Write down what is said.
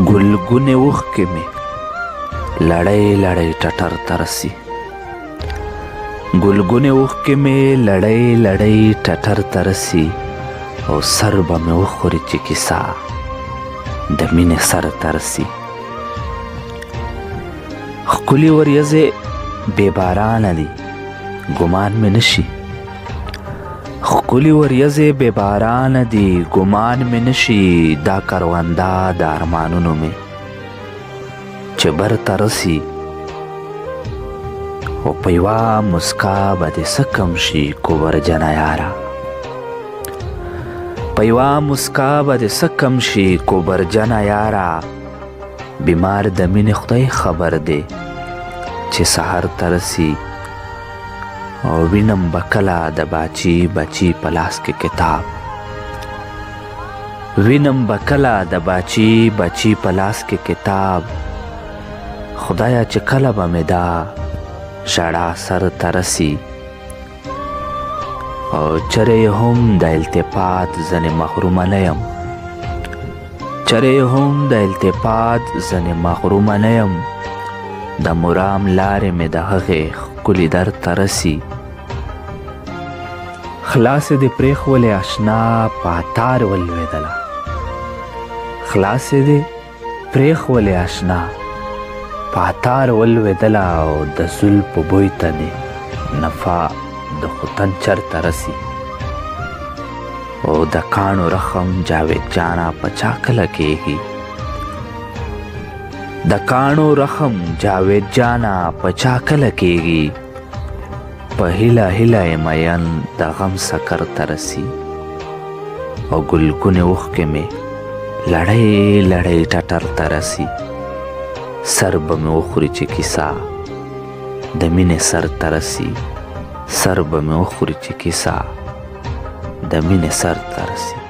ګلګونې اوښکې مې لړۍ لړۍ ټټر ته رسي. ګلګونې اوښکې مې لړۍ لړۍ ټټر ته رسي او سر به مې وخوري چې کیسه د مینې سر ته رسي. ښکلي وریځې بې بارانه دي ګمان مې نشي. ښکلي وریځې بې بارانه دي ګمان مې نشي. دا کرونده د ارمانونو مې چې بر ته رسي او په یوه مسکا به دې څه کم شي کوبرجنه یاره. په یوه مسکا به دې څه کم شي کوبرجنه یاره. بیمار د مینې خدای خبر دی چې سحر ته رسي او وینم به کله د باچي بچي په لاس کې کتاب. وینم به کله د باچي بچي په لاس کې کتاب. خدایا چې کله به مې دا ژړا سر ته رسي او چرې هم د التفات ځنې محرومه نه یم. چرې هم د التفات ځنې محرومه نه یم. د مرام لارې مې د هغې ښکلي در ته رسي. خلاصې دې پرېښولې اشنا په عطار ولوېدله. خلاصې دې پرېښولې اشنا په عطار ولوېدله او د زلفو بوی ته دې نفا د خوتن چرته رسي. او د کاڼو رخم جاوید جانا په چا کله کېږي. د کاڼو رخم جاوید جانا په چا کله کېږي. په هیله هیله یې مین د غم سکر ته رسي او ګلګونې اوښکې مې لړۍ لړۍ ټټر ته رسي. سر به مې وخوري چې کیسه د مینې سر ته رسي. سر به مې وخوري چې کیسه د مینې سر ته رسي.